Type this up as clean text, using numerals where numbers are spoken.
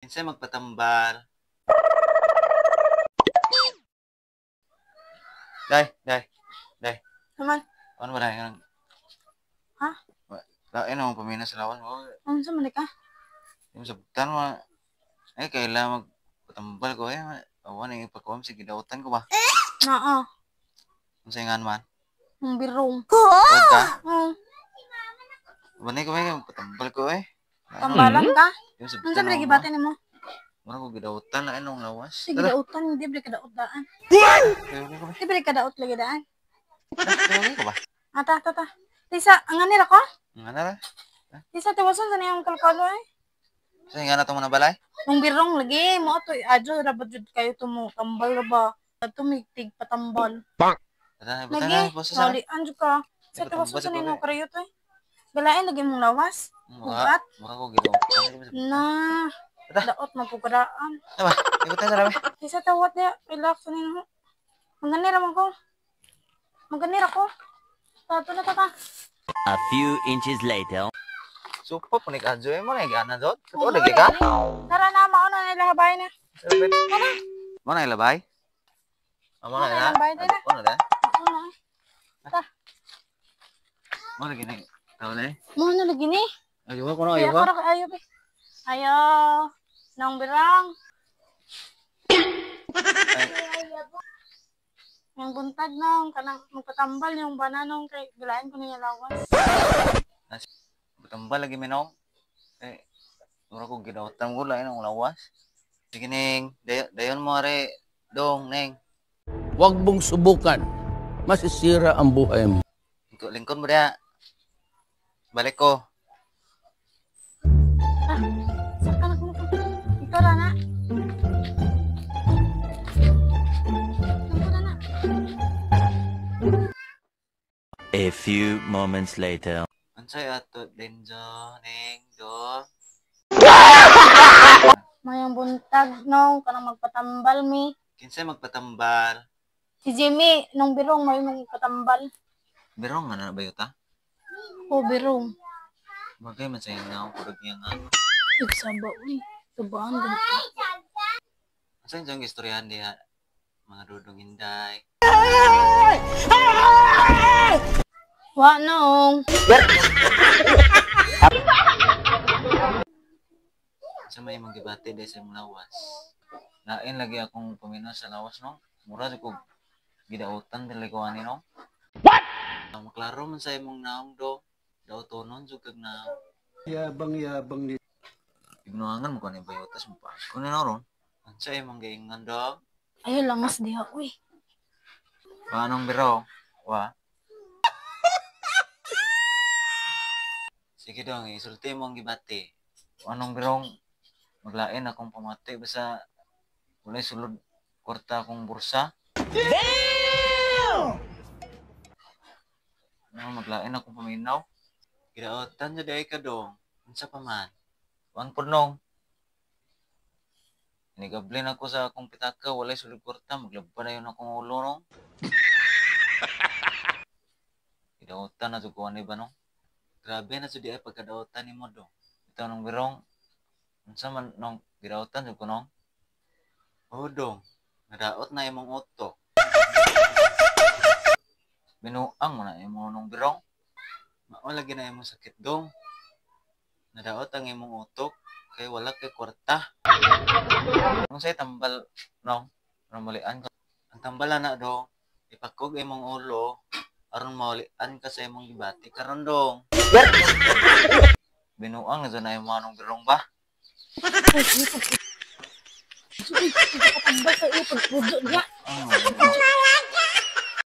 Kinsay magpatambal. Day. Naman. Ano ba dahil? Ha? Lain ang pamina sa lawan mo. Ano sa mali ka? Yung sabutan mo, kailangan magpatambal ko awan ang ipakuam, sige dautan ko ba? Oo. Ang sayangan man. Ang birong. Huwag ka? Banay ko magpatambal ko Tambalan ka? Yung Ano sa sabutan mali mo. gibatin mo? Muna ko gidautan na anong lawas. Sige dautan, hindi balik ka daot daan. Kaya ko ba? Hindi balik ka daot lagi daan. Kaya ko ba? Ata. Tisa, ang anira ko? Nga na ra. Tisa, tiwasan sa niyang kalkalo eh. Sayangan na ito mo na balay? Nung birong lagi, mo ato, adyo, rabad jud kayo tumo, tambal na ba? Tumigtig patambal. Tara, buta na. Lagi, Bosa sa. sali, anjo ka. Sa Ikaw, tiwasan sa tambal niyang ko, karayot eh. Galain, lagi mong lawas. Bukat. Mura ko gidautan. Na, daot mapugradaan. Diba? Ikutan na rami. Tisa, tawat niya, relax sa ninyo. Maganira man ko. Maganira ko. Tato na taka. A few inches later. Supo, punik adjo mo na igana dot. Ito, lagi ka? Tara na, mauna na ilahabay na. Mo na ilabay? Mo na ila? Ilabay na. Mo na ila? Mauna. Mo lagi na. Tao na Mauna lagi ni. Ayaw ko na, Ayaw ayaw ko. ko. Ayaw. Ayaw. Nang birang. Yung buntag nung, kanang magpatambal yung bananong kay gilain ko niya lawas. Tambal lagi minong. Mura ko gidautan ko lain ang lawas. Sige ning, dayon mo are dong neng. Huwag mong subukan. Masisira ang buhay mo. Lingkod mo dia. Balik ko. Saka na kumuha. Ito na. A few moments later. Ansay ato denjo neng do. Mayang buntag nung, kanang magpatambal mi. Kinsay magpatambal. Si Jimmy, nung birong, may magpatambal. Berong nga na ba yuta? O, birong. Bagay man sa nga kurog niya nga. Igsaba, uy. Tubaan din. Asan yung istoryahan diha? Mga dudong hinday. Wa nung. Sa may manggibati dahil sa mga lawas. Lain lagi akong pamino sa lawas no. Mura ko gidautan dili ko ani no. What? Maklaro man sa imong naong do. Daw tonon jud na. Yabang ni. Ignoangan mo ko ni bayotas mo pa. Kuno na ron. Ansa imong gaingan do? Ayaw langas diha, uy. Anong biro? Wa. Sige dong, isulti mo ang gibati. Anong birong maglain akong pamati basta walay sulod kwarta akong bursa. Ano maglain akong paminaw? Gidaotan sa day ka dong. Unsa pa man? Wan punong. Nigablin ako sa akong pitaka, walay sulod kwarta, maglabba na yun akong ulo no. Gidaotan na ko ani ba no? Grabe na jud ay pagkadaotan nimo do. Ito nung birong. Unsa man nung gidaotan jud ko no? Oh dong. Nadaot na imong utok. Binuang mo na imong nung birong. Mao lagi na imong sakit dong. Nadaot ang imong utok kay wala kay kwarta. Kung say tambal no, ramalian ko. Ang tambala na do, ipakog imong ulo aron maulian ka sa imong gibati karon dong. Binuang na imong anong birong ba? Uy, patambal sa ipag-pudo niya.